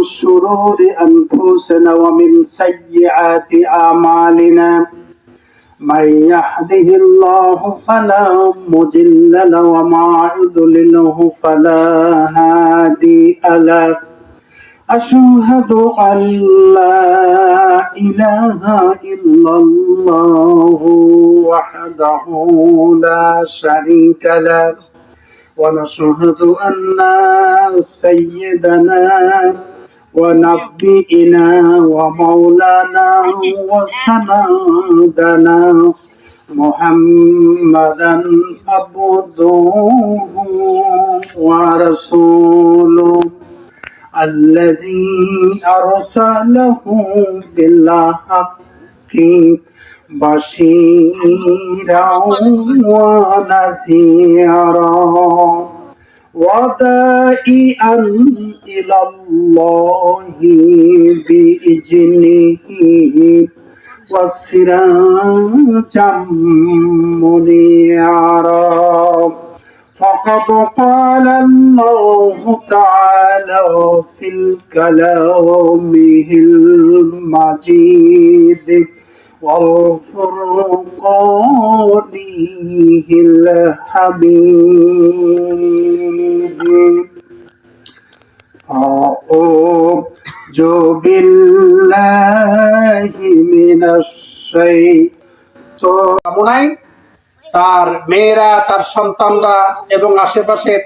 شرور أنفسنا ومن سيئات أعمالنا من يهده الله فلا مضل له وما يضلل فلا هادي له أشهد أن لا إله إلا الله وحده لا شريك له ونشهد أن سيدنا ونبينا ومولانا وسندنا محمدا عبده ورسوله الذي أرسله بالحق بشيرا ونذيرا وداعيا إلى الله بإذنه وسراجا منيرا فقد قال الله تعالى في كلامه المجيد والفرقانه الحميد أعوذ بالله من الشيطان তার মেয়েরা, তার সন্তানরা এবং আশেপাশের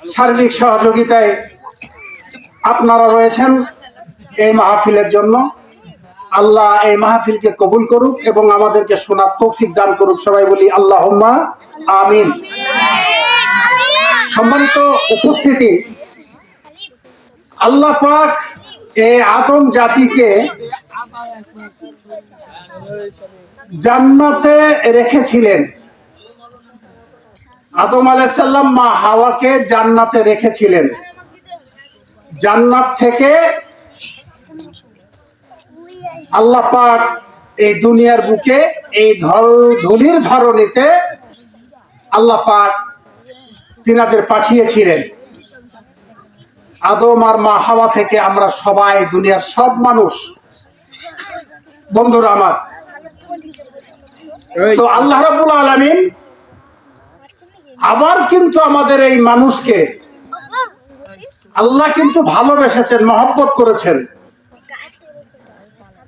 সার্বিক সহযোগিতায় আপনারা রয়েছেন এই মাহফিলের জন্য। আল্লাহ এই মাহফিলকে কবুল করুক এবং আমাদেরকে শোনার তৌফিক দান করুক। সবাই বলি আল্লাহুম্মা আমিন। সম্মানিত উপস্থিতি, আল্লাহ পাক এই আদম জাতিকে জান্নাতে রেখেছিলেন। আদম আলাইহিস সালাম মা হাওয়াকে জান্নাতে রেখেছিলেন। জান্নাত থেকে আল্লাহ পাক এই দুনিয়ার বুকে এই ধুলির ধরণীতে আল্লাহ পাক তিনাদের পাঠিয়েছিলেন। আদম আর মা হাওয়া থেকে আমরা সবাই, দুনিয়ার সব মানুষ, বন্ধুরা আমার, তো আল্লাহ রাব্বুল আলামিন আবার কিন্তু আমাদের এই মানুষকে আল্লাহ কিন্তু ভালোবেসেছেন, মহব্বত করেছেন,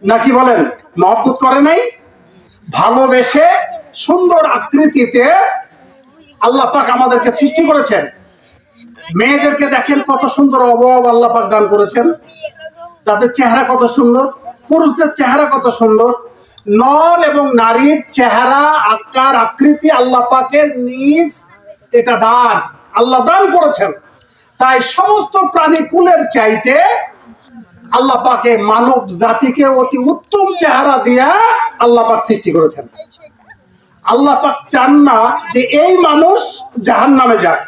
নাকি বলেন? মহব্বত করে নাই? ভালোবেসে সুন্দর আকৃতিতে আল্লাহ পাক আমাদেরকে সৃষ্টি করেছেন। মেয়েদেরকে দেখেন কত সুন্দর অবয়ব আল্লাহ পাক দান করেছেন, তাদের চেহারা কত সুন্দর, পুরুষদের চেহারা কত সুন্দর। নর এবং নারীর চেহারা, আকার, আকৃতি আল্লাহ পাকের নিজ এটা দান, আল্লাহ দান করেছেন। তাই সমস্ত প্রাণী কুলের চাইতে আল্লাহ পাকে মানব জাতিকে অতি উত্তম চেহারা দিয়া আল্লাহ পাক সৃষ্টি করেছেন। আল্লাহ পাক চান না যে এই মানুষ জাহান্নামে যাক।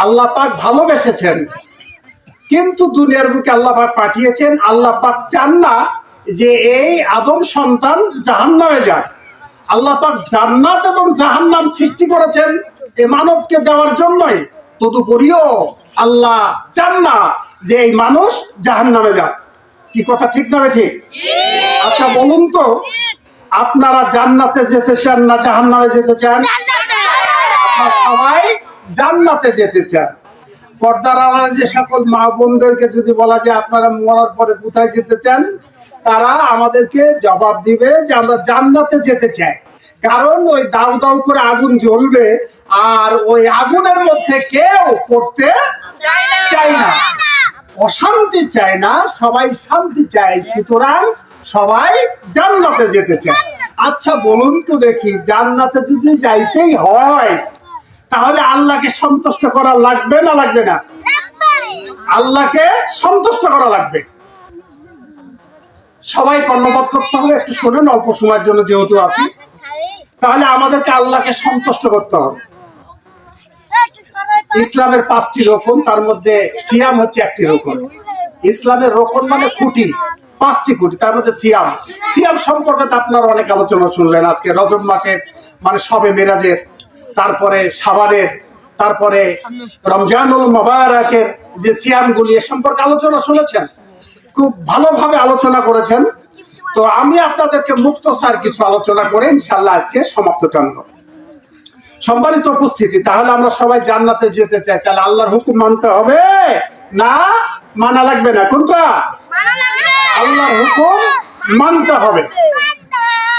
আল্লাহ পাক ভালোবেসেছেন, কিন্তু দুনিয়ার বুকে আল্লাহ পাক পাঠিয়েছেন। আল্লাহ পাক চান না যে এই আদম সন্তান জাহান্নামে যায়। আল্লাহ পাক জান্নাত এবং জাহান্নাম সৃষ্টি করেছেন এই মানবকে দেওয়ার জন্যই। তদুপরিও আল্লাহ চান না যে এই মানুষ জাহান্নামে যাক। কি কথা ঠিক না ঠিক? আচ্ছা বলুন তো, আপনারা জান্নাতে যেতে চান না জাহান্নামে যেতে চান? সবাই জান্নাতে যেতে চান। পর্দার আড়ালে যে সকল মা বোনদেরকে যদি বলা যায় আপনারা মরার পরে কোথায় যেতে চান, তারা আমাদেরকে জবাব দিবে যে আমরা জান্নাতে যেতে চাই। কারণ ওই দাউ দাউ করে আগুন জ্বলবে, আর ওই আগুনের মধ্যে কেউ পড়তে চায় না, অশান্তি চায় না, সবাই শান্তি চায়। সুতরাং সবাই জান্নাতে যেতে চায়। আচ্ছা বলুন তো দেখি, জান্নাতে যদি যাইতেই হয় তাহলে আল্লাহকে সন্তুষ্ট করা লাগবে না লাগবে না? আল্লাহকে সন্তুষ্ট করা লাগবে। সবাই কর্ণপাত করতে হবে। একটু শোনেন, অল্প সময়ের জন্য যেহেতু আছি, তাহলে আমাদেরকে আল্লাহকে সন্তুষ্ট করতে হবে। ইসলামের 5টি রকম, তার মধ্যে সিয়াম হচ্ছে একটি রকম। ইসলামের রকম মানে খুঁটি, 5টি খুঁটি, তার মধ্যে সিয়াম। সিয়াম সম্পর্কে আপনারা অনেক আলোচনা শুনলেন আজকে। রজব মাসের মানে শবে মেরাজের, তারপরে শাবানের, তারপরে রমজানুল মুবারাকের যে সিয়ামগুলি এ সম্পর্কে আলোচনা শুনেছেন, খুব ভালোভাবে আলোচনা করেছেন। তো আমি আপনাদেরকে মুক্তসার কিছু আলোচনা করে ইনশাআল্লাহ আজকে সমাপ্ত টানব। সম্মানিত উপস্থিতি, তাহলে আমরা সবাই জান্নাতে যেতে চাই, তাহলে আল্লাহর হুকুম মানতে হবে না মানা লাগবে না? কোনটা? আল্লাহর হুকুম মানতে হবে।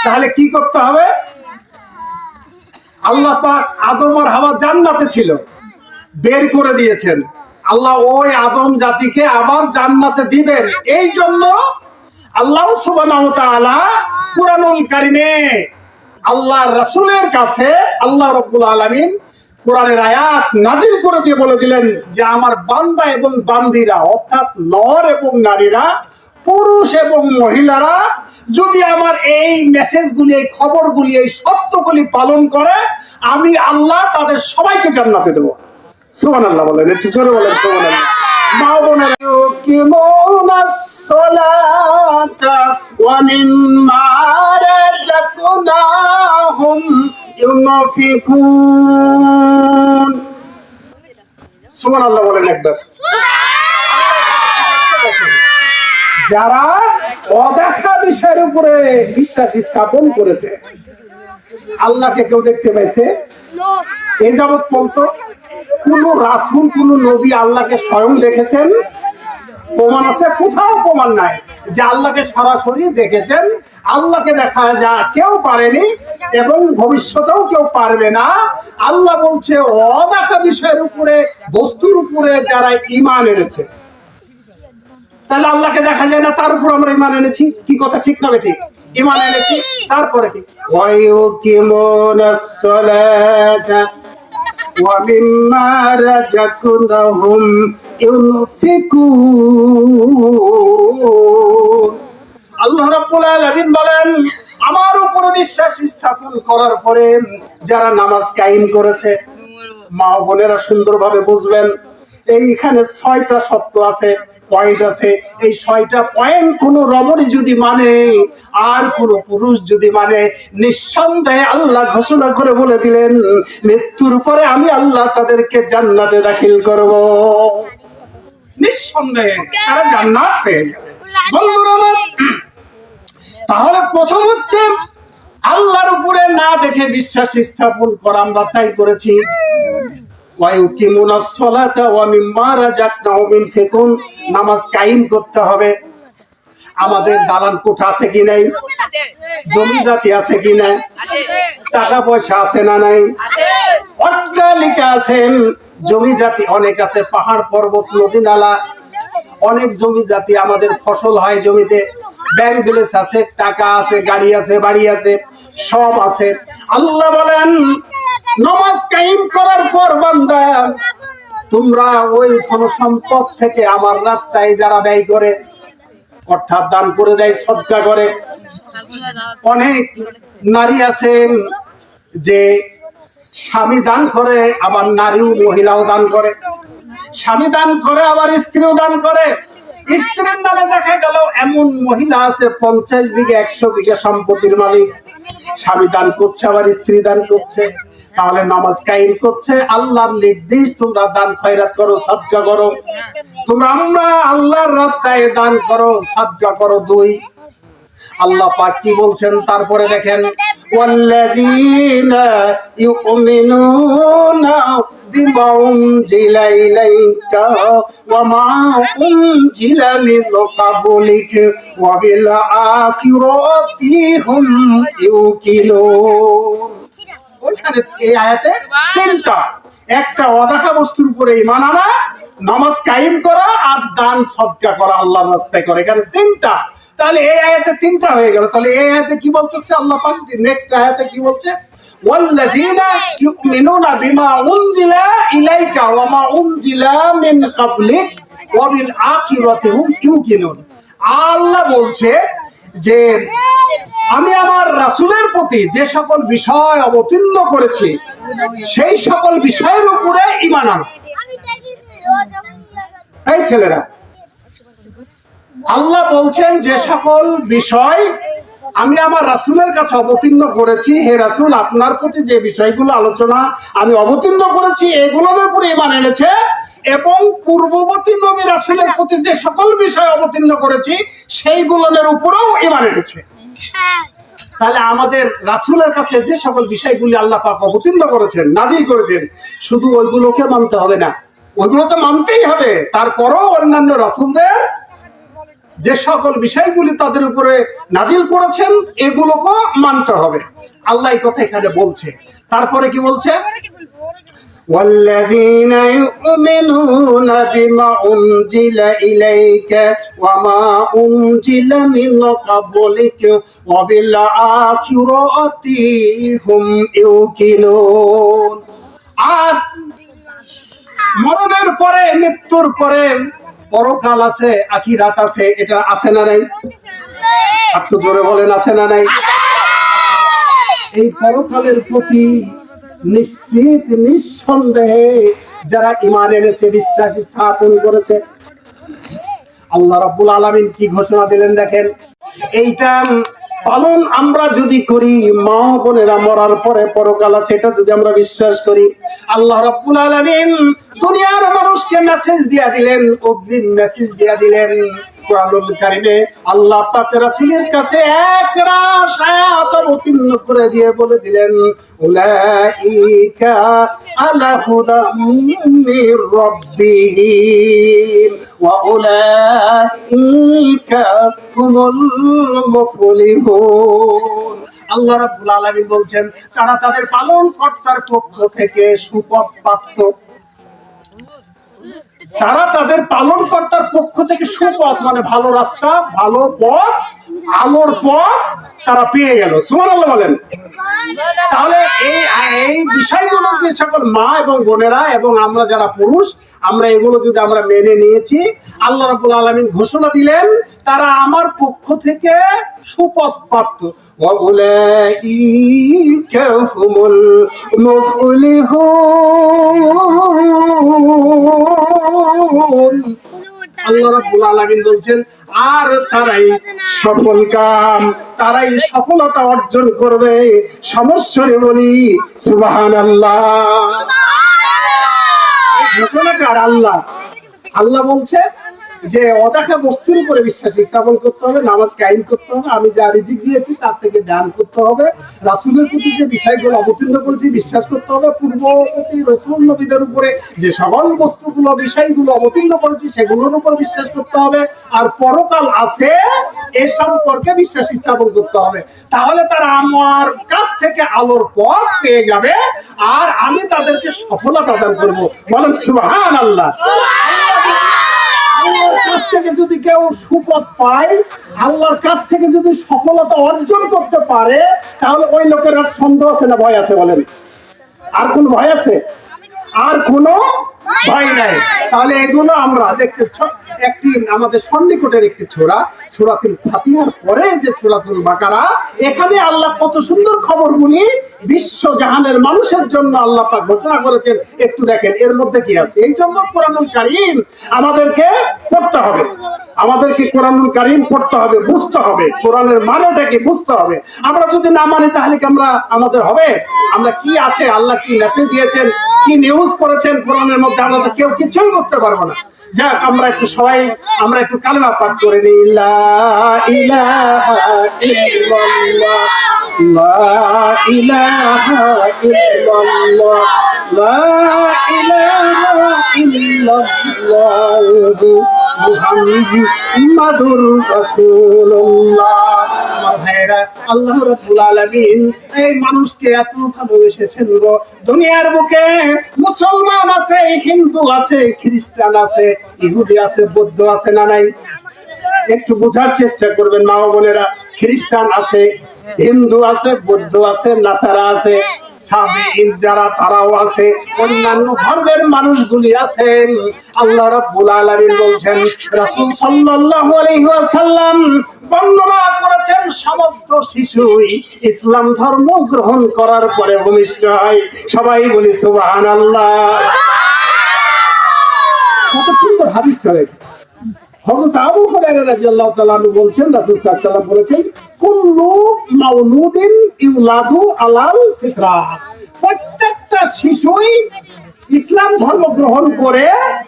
তাহলে কি করতে হবে? আল্লাহ পাক আদম আর হাওয়া জান্নাতে ছিল, বের করে দিয়েছেন। আল্লাহ ওই আদম জাতিকে আবার জান্নাতে দিবেন। এই জন্য আল্লাহ সুবহানাহু ওয়া তাআলা কুরআনুল কারীমে আল্লাহর রাসূলের কাছে আল্লাহ রাব্বুল আলামিন কোরআনের আয়াত নাজিল করে দিয়ে বলে দিলেন যে আমার বান্দা এবং বান্দীরা, অর্থাৎ নর এবং নারীরা, পুরুষ এবং মহিলারা যদি আমার এই মেসেজগুলি, এই খবরগুলি, এই সত্যগুলি পালন করে, আমি আল্লাহ তাদের সবাইকে জান্নাতে দেব। সুবহানাল্লাহ বলেন, একটু জোরে বলেন সুবহানাল্লাহ। মা বোনেরা, ইউকিমুনাস সালাতা ওয়া মিম্মা রাযাকনাহুম ইউনফিকুন। সুবহানাল্লাহ বলেন একবার। যারা অদেখা বিষয়ের উপরে বিশ্বাস স্থাপন করেছে, আল্লাহকে কেউ দেখতে পাইছে? এই যাবৎ পর্যন্ত কোন রাসূল, কোন নবী আল্লাহকে স্বয়ং দেখেছেন? প্রমাণ আছে? কোথাও প্রমাণ নাই যে আল্লাহকে সরাসরি দেখেছেন। আল্লাহকে দেখা যা কেউ পারেনি এবং ভবিষ্যতেও কেউ পারবে না। আল্লাহ বলছে অদেখা বিষয়ের উপরে, বস্তুর উপরে যারা ঈমান এনেছে, তাহলে আল্লাহকে দেখা যায় না, তার উপর আমরা ঈমান এনেছি। কি কথা ঠিক না ঠিক? ঈমান এনেছি, তারপরে কি? ওয়ায়ুকিমুনাস সালাতা ওয়া মিম্মা রাযাকনাহুম ইউনফিকুন। আল্লাহ রাব্বুল আলামিন বলেন, আমার উপরে বিশ্বাস স্থাপন করার পরে যারা নামাজ কায়েম করেছে, মা বোনেরা সুন্দরভাবে বুঝবেন, এইখানে 6টা শর্ত আছে, পয়েন্ট আছে। এই 6টা পয়েন্ট কোন রমণী যদি মানে, আর কোন পুরুষ যদি মানে, নিঃসন্দেহে আল্লাহ ঘোষণা করে বলে দিলেন মৃত্যুর পরে আমি আল্লাহ তাদেরকে জান্নাতে দাখিল করব। নিঃসন্দেহে তারা জান্নাত পেয়ে যাবে। বন্ধুরা, তাহলে প্রথম হচ্ছে আল্লাহর উপরে না দেখে বিশ্বাস স্থাপন করা। আমরা তাই করেছি। ওয়ায়ুকিমুনাস সালাতা ওয়া মিম্মা রাযাকনাহুম ইউনফিকুন। নামাজ কায়েম করতে হবে। আমাদের দালান কোঠা আছে কি নাই? জমি জাতি আছে কি নাই? টাকা পয়সা আছে না নাই? অট্টালিকা আছে, জমি জাতি অনেক আছে, পাহাড় পর্বত নদী নালা, অনেক জমি জাতি, আমাদের ফসল হয় জমিতে, ব্যাংক ব্যালেন্স আছে, টাকা আছে, গাড়ি আছে, বাড়ি আছে, সব আছে। আল্লাহ বলেন নামাজ কায়েম করার পর বান্দা, তোমরা ওই ধন সম্পদ থেকে আমার রাস্তায় যারা ব্যয় করে, অর্থাৎ দান করে দেয়, সদকা করে। অনেক নারী আছে যে স্বামী দান করে, আবার নারীও মহিলাও দান করে, স্বামী দান করে আবার স্ত্রীও দান করে। স্ত্রীর নামে দেখা গেল এমন মহিলা আছে 50 বিঘা 100 বিঘা সম্পত্তির মালিক, স্বামী দান করছে আবার স্ত্রী দান করছে। তাহলে নামাজ কায়েম করছে, আল্লাহর নির্দেশ তোমরা দান খয়রাত করো, সদকা করো। তোমরা আমরা আল্লাহর রাস্তায় দান করো, সদকা করো। 2, আল্লাহ পাক কি বলছেন তারপরে দেখেন, ওয়াল্লাযীনা ইউমিনুনা বিমা উনজিলা ইলাইকা ওয়া মা উনজিলা মিন ক্বাবলিক ওয়া বিল আখিরাতি হুম ইউকিনুন। ওইখানে এই আয়াতে 3টা, একটা অদেখা বস্তুর উপরে ঈমান আনা, নামাজ কায়েম করা, আর দান সদকা করা, আল্লাহর রাস্তায় করে। এখানে 3টা। তাহলে এই আয়াতে 3টা হয়ে গেল। তাহলে এই আয়াতে কি বলতেছে আল্লাহ পাক? নেক্সট আয়াতে কি বলছে? ওয়াল্লাযীনা ইউমিনুনা বিমা উনজিলা ইলাইকা ওয়া মা উনজিলা মিন ক্বাবলিক ওয়া বিল আখিরাতি হুম ইউকিনুন। আল্লাহ বলছে যে আমি আমার রাসূলের প্রতি যে সকল বিষয় অবতীর্ণ করেছি, সেই সকল বিষয়ের উপরে ঈমান আনো। এই ছেলেরা, আল্লাহ বলছেন যে সকল বিষয় আমি আমার রাসূলের কাছে অবতীর্ণ করেছি, হে রাসূল আপনার প্রতি যে বিষয়গুলো আলোচনা আমি অবতীর্ণ করেছি এগুলোর উপরে ঈমান এনেছে, এবং পূর্ববর্তী নবী রাসূলের প্রতি যে সকল বিষয় অবতীর্ণ করেছি সেইগুলোর উপরেও ঈমান এনেছে। তাহলে আমাদের রাসূলের কাছে যে সকল বিষয়গুলি আল্লাহ পাক অবতীর্ণ করেছেন, নাজিল করেছেন, শুধু ওইগুলোকে মানতে হবে না, ওইগুলো তো মানতেই হবে, তারপরও অন্যান্য রাসূলদের যে সকল বিষয়গুলি তাদের উপরে নাজিল করেছেন এগুলোকে মানতে হবে। আল্লাহ এই কথা এখানে বলছে। তারপরে কি বলছে? والذين يؤمنون بما أنزل إليك وما أنزل من قبلك وبالآخرة هم يوقنون। আর মরণের পরে, মৃত্যুর পরে পরকাল আছে, আখিরাত আছে, এটা আছে না নাই? একটু জোরে বলেন, আছে না নাই? এই পরকালের প্রতি নিশ্চিত নিঃসন্দেহে যারা ঈমান এনেছে, বিশ্বাস স্থাপন করেছে, আল্লাহ রাব্বুল আলামিন কি ঘোষণা দিলেন দেখেন। এইটা পালন আমরা যদি করি, মা বোনেরা মরার পরে পরকাল আছে এটা যদি আমরা বিশ্বাস করি, আল্লাহ রাব্বুল আলামিন দুনিয়ার মানুষকে মেসেজ দিয়া দিলেন, অগ্রিম মেসেজ দিয়া দিলেন। কোরআনুল কারীমে আল্লাহ পাক রাসূলের কাছে একরাশ আয়াত অবতীর্ণ করে দিয়ে বলে দিলেন, উলাইকা আলা হুদাম মির রাব্বিহিম ওয়া উলাইকা হুমুল মুফলিহুন। আল্লাহ রাব্বুল আলামিন বলছেন তারা তাদের পালনকর্তার পক্ষ থেকে সুপথ প্রাপ্ত, তারা তাদের পালনকর্তার পক্ষ থেকে সুপথ মানে ভালো রাস্তা, ভালো পথ, আলোর পথ তারা পেয়ে গেল। সুবহানাল্লাহ বলেন। তাহলে এই বিষয়গুলো যে সকল মা এবং বোনেরা এবং আমরা যারা পুরুষ, আমরা এগুলো যদি আমরা মেনে নিয়েছি, আল্লাহ রাব্বুল আলামিন ঘোষণা দিলেন তারা আমার পক্ষ থেকে সুপথ প্রাপ্ত। ওয়া উলাইকা হুমুল মুফলিহুন। আল্লাহ রাব্বুল আলামিন বলছেন আর তারাই সফল কাম, তারাই সফলতা অর্জন করবে। সমস্যারে বলি সুবহানাল্লাহ। ঘোষণাকার আল্লাহ। আল্লাহ বলছে যে অদেখা বস্তুর উপরে বিশ্বাস স্থাপন করতে হবে, নামাজ কায়েম করতে হবে, আমি যা রিজিক দিয়েছি তার থেকে দান করতে হবে, রাসূলের প্রতি যে বিষয়গুলো অবতীর্ণ করেছি বিশ্বাস করতে হবে, পূর্ববর্তী রাসূল নবীদের উপরে যে সকল বস্তুগুলো বিষয়গুলো অবতীর্ণ করেছি সেগুলোর উপর বিশ্বাস করতে হবে, আর পরকাল আছে এ সম্পর্কে বিশ্বাস স্থাপন করতে হবে। তাহলে তারা আমার কাছ থেকে আলোর পথ পেয়ে যাবে আর আমি তাদেরকে সফলতা দান করব। বলেন সুবহানাল্লাহ। আল্লাহর কাছ থেকে যদি কেউ সুপথ পায়, আল্লাহর কাছ থেকে যদি সফলতা অর্জন করতে পারে, তাহলে ওই লোকের আর সন্দেহ আছে না ভয় আছে? বলেন, আর কোন ভয় আছে? আর কোনো ভয় নাই। তাহলে এগুলো আমরা দেখছি একটি আমাদের সন্নিকটের একটি সূরা, সূরাতুল ফাতিহার পরে যে সূরাতুল বাকারা, এখানে আল্লাহ কত সুন্দর খবরগুলি বিশ্ব জাহানের মানুষের জন্য আল্লাহ পাক ঘোষণা করেছেন। একটু দেখেন এর মধ্যে কি আছে। এই জন্য কোরআনুল কারীম আমাদেরকে পড়তে হবে, আমাদেরকে কোরআনুল কারীম পড়তে হবে, বুঝতে হবে, কোরআনের মানেটা কি বুঝতে হবে। আমরা যদি না মানি তাহলে কি আমাদের হবে? আমরা কি আছে, আল্লাহ কি মেসেজ দিয়েছেন, কি নিউজ করেছেন কোরআনের মধ্যে, আমরা তো কেউ কিছুই বুঝতে পারবো না। যাক আমরা একটু সবাই আমরা একটু কালেমা পাঠ করে নিই। লা ইলাহা ইল্লাল্লাহ, লা ইলাহা ইল্লাল্লাহ, লা ইলাহা ইল্লাল্লাহ মুহাম্মাদুর রাসূলুল্লাহ। আল্লাহ রাব্বুল আলামিন এই মানুষকে এত ভালোবেসেছেন গো। দুনিয়ার বুকে মুসলমান আছে, হিন্দু আছে, খ্রিস্টান আছে, ইহুদি আছে, বৌদ্ধ আছে না নাই? একটু বোঝার চেষ্টা করবেন মা বোনেরা। খ্রিস্টান আছে, হিন্দু আছে, বৌদ্ধ আছে, নাসারা আছে, সাবিঈন যারা তারাও আছে, অন্যান্য ধর্মের মানুষগুলি আছেন। আল্লাহ রাব্বুল আলামিন বলছেন, রাসূল সাল্লাল্লাহু আলাইহি ওয়াসাল্লাম বর্ণনা করেছেন সমস্ত শিশুই ইসলাম ধর্ম গ্রহণ করার পরে ভূমিষ্ঠ হয়। সবাই বলি সুবহানাল্লাহ। কত সুন্দর হাদিসটা দেখেন। হযরত আবু হুরায়রা রাদিয়াল্লাহু তাআলা আনহু বলছেন রাসূল সাল্লাল্লাহু আলাইহি ওয়াসাল্লাম বলেছেন, কুল্লু মাউলুদিন ইউলাদু আলাল ফিতরা, প্রত্যেকটা শিশুই ইসলাম ধর্ম গ্রহণ করে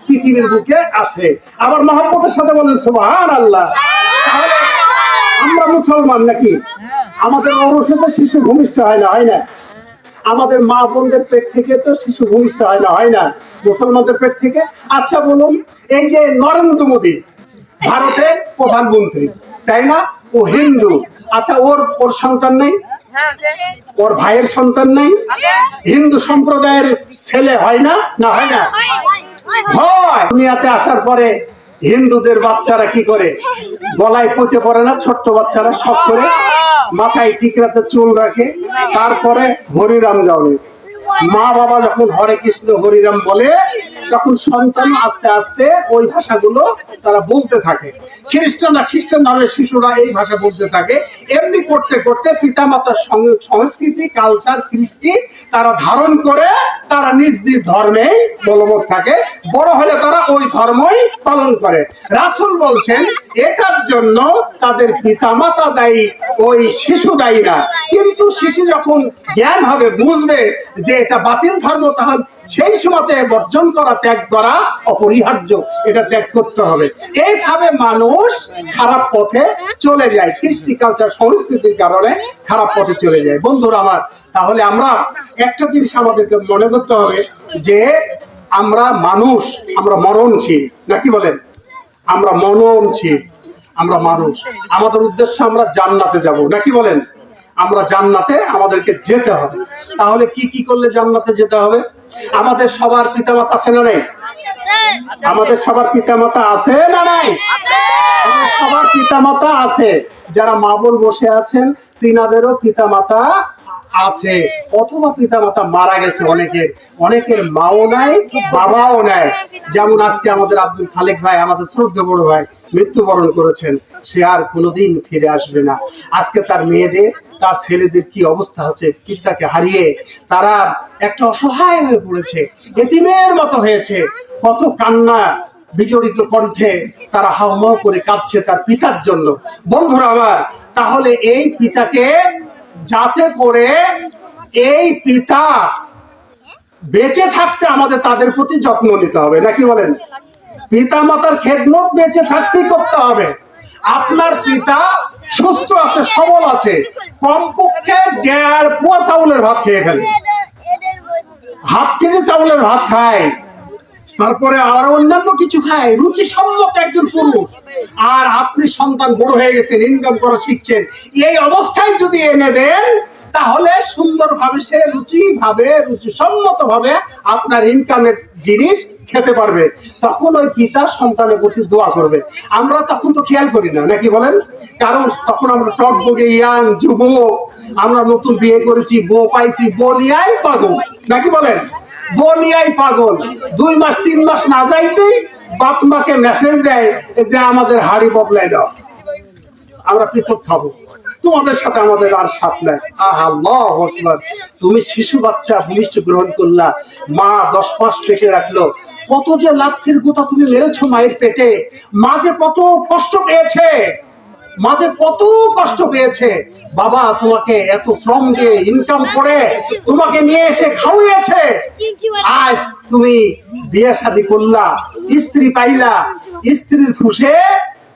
পৃথিবীর বুকে আসে। আবার মহব্বতের সাথে বলেন সুবহানাল্লাহ। আমরা মুসলমান নাকি? আমাদের ঔরসে শিশু ভূমিষ্ঠ হয় না, হয় না? আমাদের মা বোনদের পেট থেকে তো শিশু ভূমিষ্ঠ হয় না, হয় না? মুসলমানদের পেট থেকে। আচ্ছা বলুন, এই যে নরেন্দ্র মোদী ভারতের প্রধানমন্ত্রী, তাই না? ও হিন্দু। আচ্ছা, ওর সন্তান নেই? ওর ভাইয়ের সন্তান নেই? হিন্দু সম্প্রদায়ের ছেলে হয় না? না হয় না? হয়। দুনিয়াতে আসার পরে হিন্দুদের বাচ্চারা কি করে? গলায় পুঁতে পড়ে না, ছোট্ট বাচ্চারা সব করে মাথায় টিকরাতে চুল রাখে, তারপরে হরিরাম যাবে। মা বাবা যখন হরে কৃষ্ণ হরিরাম বলে, তখন সন্তান আস্তে আস্তে ওই ভাষাগুলো তারা বলতে থাকে। খ্রিস্টান ধর্মের শিশুরা এই ভাষা বলতে থাকে। এমনি করতে করতে পিতামাতার সংস্কৃতি, কালচার, কৃষ্টি তারা ধারণ করে তারা নিজ নিজ ধর্মে বলবৎ থাকে। বড় হলে তারা ওই ধর্মই পালন করে। রাসূল বলছেন এটার জন্য তাদের পিতামাতা দায়ী, ওই শিশু দায়ী না। কিন্তু শিশু যখন জ্ঞান হবে, বুঝবে যে এটা বাতিল ধর্ম, তাহলে সেই সময়তে বর্জন করা, ত্যাগ করা অপরিহার্য, এটা ত্যাগ করতে হবে। এইভাবে মানুষ খারাপ পথে চলে যায়, কৃষ্টি কালচার সংস্কৃতির কারণে খারাপ পথে চলে যায়। বন্ধুরা আমার, তাহলে আমরা একটা জিনিস আমাদেরকে মনে করতে হবে যে আমরা মানুষ, আমরা মরণশীল, নাকি বলেন? আমরা মরণশীল, আমরা মানুষ। আমাদের উদ্দেশ্য আমরা জান্নাতে যাব, নাকি বলেন? আমরা জান্নাতে আমাদেরকে যেতে হবে। তাহলে কি কি করলে জান্নাতে যেতে হবে? আমাদের সবার পিতামাতা আছে না নাই? আমাদের সবার পিতামাতা আছে না নাই? আমাদের সবার পিতামাতা আছে। যারা মা বোন বসে আছেন, তিনাদেরও পিতামাতা আছে, অথবা পিতামাতা মারা গেছে। অনেকের মাও নাই, বাবাও নাই। যেমন আজকে আমাদের আব্দুল খালেক ভাই, আমাদের শ্রদ্ধেয় বড় ভাই, মৃত্যুবরণ করেছেন। সে আর কোনোদিন ফিরে আসবে না। আজকে তার মেয়েদের, তার ছেলেদের কি অবস্থা হচ্ছে, পিতাকে হারিয়ে তারা একটা অসহায় হয়ে পড়েছে, এতিমের মতো হয়েছে। কত কান্না বিজড়িত কণ্ঠে তারা হাউমাউ করে কাঁদছে তার পিতার জন্য। বন্ধুরা আমার, তাহলে এই পিতাকে, যাতে করে এই পিতা বেঁচে থাকতে আমাদের তাদের প্রতি যত্ন নিতে হবে, নাকি বলেন? পিতা মাতার খেদমত বেঁচে থাকতেই করতে হবে। আপনার পিতা সুস্থ আছে, সবল আছে, কমপক্ষে 1.5 পোয়া চাউলের ভাত খেয়ে ফেলে, হাফ কেজি চাউলের ভাত খায়, তারপরে আর অন্যান্য কিছু খায়, রুচিসম্মত একজন পুরুষ। আর আপনি সন্তান, বড় হয়ে গেছেন, ইনকাম করা শিখছেন, এই অবস্থায় যদি এনে দেন, তাহলে সুন্দরভাবে সে রুচিসম্মত ভাবে আপনার ইনকামের জিনিস খেতে পারবে। তখন ওই পিতা সন্তানের প্রতি দোয়া করবে। আমরা তখন তো খেয়াল করি না, নাকি বলেন? কারণ তখন আমরা টকবগে ইয়াং যুবক, আমরা নতুন বিয়ে করেছি, বউ পাইছি, বউ নিয়াই পাগল, নাকি বলেন? বউ নিয়াই পাগল। 2 মাস 3 মাস না যাইতেই বাপ মাকে মেসেজ দেয় যে আমাদের হাড়ি বদলাই দাও, আমরা পৃথক খাবো, তোমাদের সাথে আমাদের আর সাথ নাই। আল্লাহু আকবার। তুমি শিশু বাচ্চা ভূমিষ্ঠ গ্রহণ করলা, মা 10 মাস পেটে রাখলো, কত যে লাথির গোতা তুমি মেরেছো মায়ের পেটে। মা যে কত কষ্ট পেয়েছে, মাঝে কত কষ্ট পেয়েছে। বাবা তোমাকে এত শ্রম দিয়ে ইনকাম করে তোমাকে নিয়ে এসে খাওয়াইছে। আজ তুমি বিয়ে শাদী করলা, স্ত্রী পাইলা, স্ত্রীর খুশে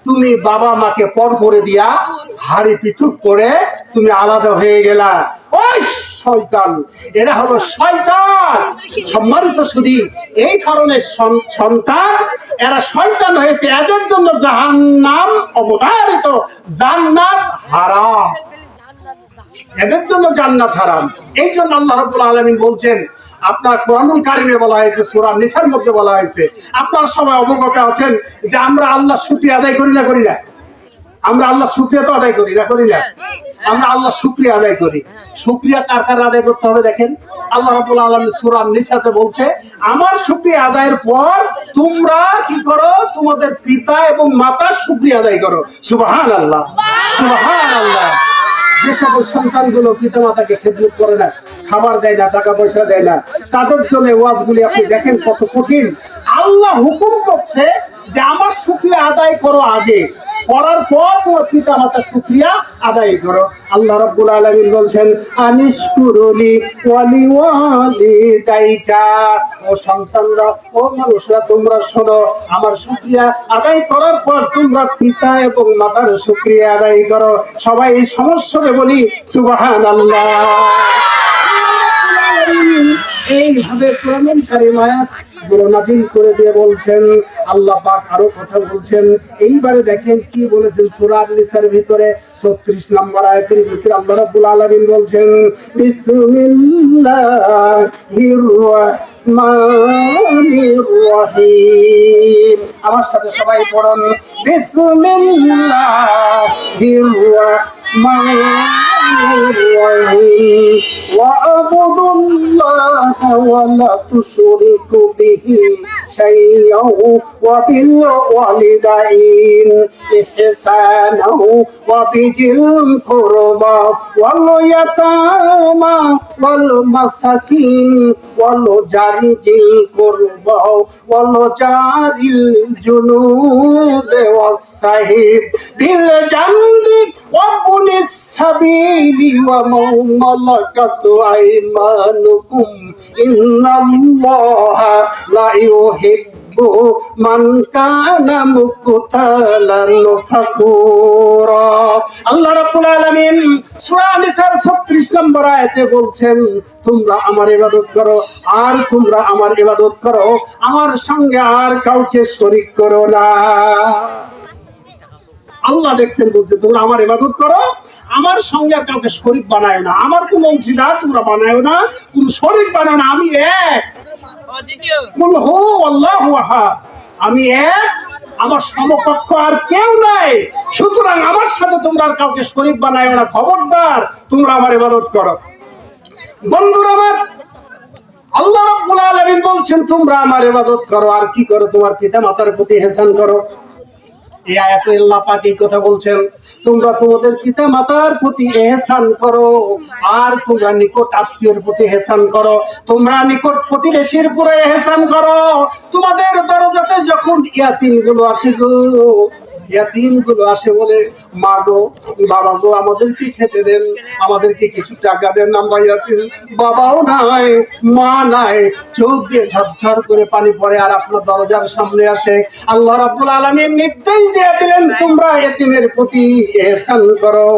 তুমি বাবা মাকে পর করে দিয়া হাড়ি পৃথক করে তুমি আলাদা হয়ে গেলা। ওই শয়তান, এরা হলো শয়তান। সম্মানিত শুধু এই ধরনের সন্তান, এরা শয়তান হয়েছে, এদের জন্য জাহান্নাম অবধারিত, জান্নাত হারাম, এদের জন্য জান্নাত হারাম। এই জন্য আল্লাহ রাব্বুল আলামিন বলছেন, আপনার কোরআনুল কারিমে বলা হয়েছে, সূরা নিসার মধ্যে বলা হয়েছে, আপনারা সবাই অবগত আছেন যে আমরা আল্লাহ শুকরিয়া আদায় করি না, করি না? আমরা আল্লাহ শুকরিয়া তো আদায় করি না, করি না? আমরা আল্লাহ শুকরিয়া আদায় করি। শুকরিয়া কার কার আদায় করতে হবে দেখেন, আল্লাহ রাব্বুল আলামিন সূরা নিসাতে বলছে, আমার শুকরিয়া আদায়ের পর তোমরা কি করো? তোমাদের পিতা এবং মাতার শুকরিয়া আদায় করো। সুবহানাল্লাহ, সুবহানাল্লাহ। যে সকল সন্তানগুলো পিতা মাতাকে খেদমত করে না, খাবার দেয় না, টাকা পয়সা দেয় না, তাদের জন্য ওয়াজগুলি আপনি দেখেন কত কঠিন। আল্লাহ হুকুম করছে যে আমার শুকরিয়া আদায় করো আগে, করার পর তোমার পিতা মাতার শুকরিয়া আদায় করো। আল্লাহ রাব্বুল আলামিন বলছেন আনিশকুরুলি ওয়ালিওয়ালিদাইকা, ও সন্তানরা, ও মানুষরা, তোমরা শোনো, আমার শুকরিয়া আদায় করার পর তোমরা পিতা এবং মাতার শুকরিয়া আদায় করো। সবাই এই সমস্যাকে বলি সুবহানাল্লাহ। এইভাবে কোরআনুল কারীম আয়াত গুলো নাযিল করে দিয়ে বলছেন। আল্লাহ পাক আরো কথা বলছেন। এইবারে দেখেন কি বলেছেন সূরা আন-নিসার ভিতরে 36 নম্বর আয়াতের ভিতরে আল্লাহ রাব্বুল আলামিন বলছেন বিসমিল্লাহির রাহমানির রহিম। আমার সাথে সবাই পড়ুন বিসমিল্লাহির রাহমানির রহিম। ওয়া'বুদুল্লাহা ওয়া লা তুশরিকু বিহি শাইআন ওয়া বিল ওয়ালিদাইনি ইহসানা ওয়া বিজিল কুরবা ওয়াল ইয়াতামা ওয়াল মাসাকিন ওয়াল জারিল কুরবা ওয়াল জারিল জুনুব ওয়াস সাহিব বিল জামদি ওয়া বুনিস সাবিলি ওয়া মালাকাতু আইমানুকুম ইন্নাল্লাহা লা ইউহিব্বু মান কানা মুখতালান ফাকুরা। আল্লাহ রাব্বুল আলামিন সূরা নিসার 36 নম্বর আয়াতে বলছেন তোমরা আমার ইবাদত করো, আর তোমরা আমার ইবাদত করো, আমার সঙ্গে আর কাউকে শরীক করো না। আল্লাহ দেখছেন বলছে তোমরা আমার ইবাদত করো, আমার সঙ্গে আর কাউকে শরীক বানায় না, আমার কোনো অংশীদার তোমরা বানায় না, কোনো শরীক বানায় না। আমি এক, কুল হু আল্লাহু আহাদ, আমি এক, আমার সমকক্ষ আর কেউ নাই। সুতরাং আমার সাথে তোমরা আর কাউকে শরীক বানায় না, খবরদার তোমরা আমার ইবাদত করো। বন্ধুরা আমার, আল্লাহ রাব্বুল আলামিন বলছেন তোমরা আমার ইবাদত করো, আর কি করো? তোমার পিতা মাতার প্রতি ইহসান করো। এই আয়াতে আল্লাহ পাক এই কথা বলছেন তোমরা তোমাদের পিতা মাতার প্রতি ইহসান করো, আর তোমরা নিকট আত্মীয়ের প্রতি ইহসান করো, তোমরা নিকট প্রতিবেশীর উপরে ইহসান করো। তোমাদের দরজাতে যখন ইয়াতিমগুলো আসে গো, ইয়াতিমগুলো আসে বলে মা গো, বাবা গো, আমাদেরকে খেতে দেন, আমাদেরকে কিছু টাকা দেন, আমরা ইয়াতিম, বাবাও নাই, মা নাই, চোখ দিয়ে ঝরঝর করে পানি পড়ে, আর আপনার দরজার সামনে আসে। আল্লাহ রাব্বুল আলামিন নির্দেশ দিয়ে দিলেন তোমরা ইয়াতিমের প্রতি ইহসান করো,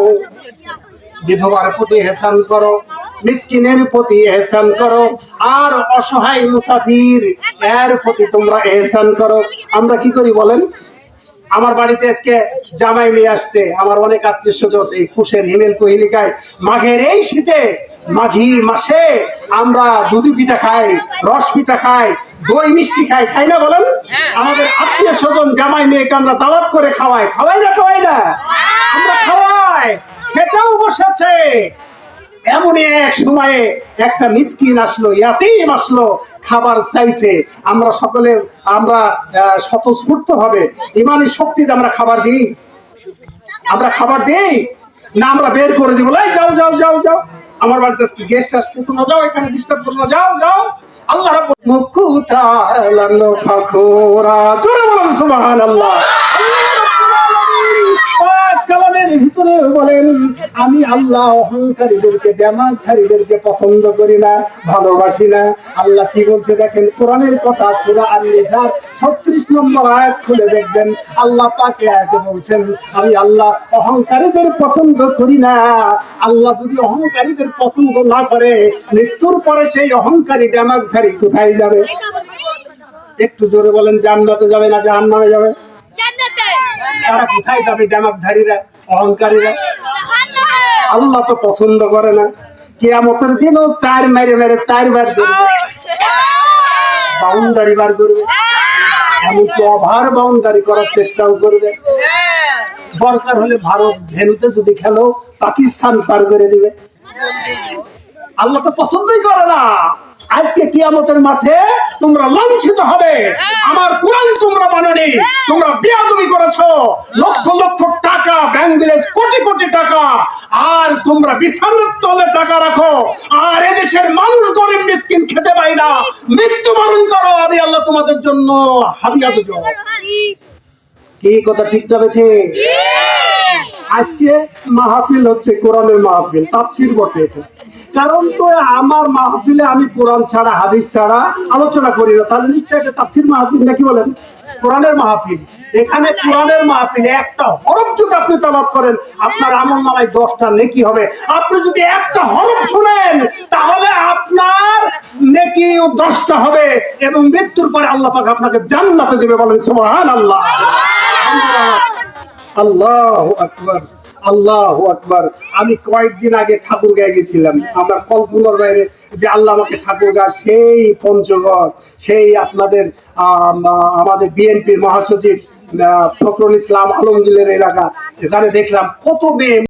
বিধবার প্রতি ইহসান করো, মিসকিনের প্রতি ইহসান করো, আর অসহায় মুসাফির এর প্রতি তোমরা ইহসান করো। আমরা কি করি বলেন? আমার বাড়িতে আজকে জামাই নিয়ে আসছে, আমার অনেক আত্মীয় স্বজন এই কুশের হিমেল কোহিলিকায় মাঘের এই শীতে, মাঘী মাসে আমরা দুধি পিঠা খাই, রস পিঠা খাই, দই মিষ্টি খাই, খাই না বলেন? আমাদের আত্মীয় স্বজন জামাই মেয়েকে আমরা দাওয়াত করে খাওয়াই, খাওয়াই না? খাওয়াই না? আমরা খাওয়াই, খেতেও বসেছে। এমনই এক সময়ে একটা মিসকিন আসলো, ইয়াতিম আসলো, খাবার চাইছে। আমরা সকলে আমরা স্বতঃস্ফূর্ত ভাবে ইমানি শক্তিতে আমরা খাবার দিই, আমরা খাবার দিই না, আমরা বের করে দিব, যাও যাও যাও যাও, আমার বাড়িতে গেস্ট আসছে, তোমরা যাও, এখানে ডিস্টার্ব করো না, যাও যাও। আল্লাহ রাব্বুল মুকুতালান ফাকুরা, জোরে বলুন সুবহানাল্লাহ। কালামের ভিতরে বলেন আমি আল্লাহ অহংকারীদেরকে, ব্যামাধারীদেরকে পছন্দ করি না, ভালোবাসি না। আল্লাহ কি বলছে দেখেন, কোরআনের কথা, সূরা আন-নিসার 36 নম্বর আয়াত খুলে দেখবেন। আল্লাহ পাক আয়াতে বলছেন আমি আল্লাহ অহংকারীদের পছন্দ করি না। আল্লাহ যদি অহংকারীদের পছন্দ না করে, মৃত্যুর পরে সেই অহংকারী ব্যামাধারী কোথায় যাবে? একটু জোরে বলেন, জান্নাতে যাবে না জাহান্নামে যাবে? তারা কোথায় যাবে? ডামাকধারীরা, অহংকারীরা। আল্লাহ তো পছন্দ করে না। কিয়ামতের দিনও চার মেরে মেরে চারবার বাউন্ডারি বার করবে, এমনকি ওভার বাউন্ডারি করার চেষ্টাও করবে। দরকার হলে ভারত ভেন্যুতে যদি খেলো, পাকিস্তান পার করে দিবে। আল্লাহ তো পছন্দই করে না। আজকে কিয়ামতের মাঠে তোমরা লাঞ্ছিত হবে। আমার কোরআন তোমরা মানোনি, তোমরা বেয়াদবি করেছো, লক্ষ লক্ষ টাকা ব্যাংক ব্যালেন্স, কোটি কোটি টাকা, আর তোমরা বিছানার তলে টাকা রাখো, আর এদেশের মানুষ গরিব মিসকিন খেতে পায় না, মৃত্যুবরণ করো, আমি আল্লাহ তোমাদের জন্য হাদিয়া দেব। কি কথা ঠিক তবে ঠিক? আজকে মাহফিল হচ্ছে কোরআনের মাহফিল, তাফসীর বটে এটা। কারণ তো আমার মাহফিলে আমি কোরআন ছাড়া হাদিস ছাড়া আলোচনা করি না, তাহলে নিশ্চয়ই এটা তাফসীর মাহফিল নাকি বলেন? কোরআনের মাহফিল। এখানে কোরআনের মাহফিলে একটা হরফ যদি আপনি তেলাওয়াত করেন আপনার আমলনামায় 10টা নেকি হবে। আপনি যদি একটা হরফ শুনেন তাহলে আপনার নেকি 10টা হবে এবং মৃত্যুর পরে আল্লাহ পাক আপনাকে জান্নাতে দিবে। বলেন সুবহানাল্লাহ। আল্লাহু আকবার, আল্লাহু আকবার। আমি কয়েকদিন আগে ঠাকুরগাঁয়ে গেছিলাম, আমরা কল্পনার বাইরে যে আল্লাহ আমাকে ঠাকুরগাঁ সেই পঞ্চগড়, সেই আপনাদের আমাদের বিএনপির মহাসচিব ফখরুল ইসলাম আলমগীরের এলাকা, এখানে দেখলাম কত মেয়ে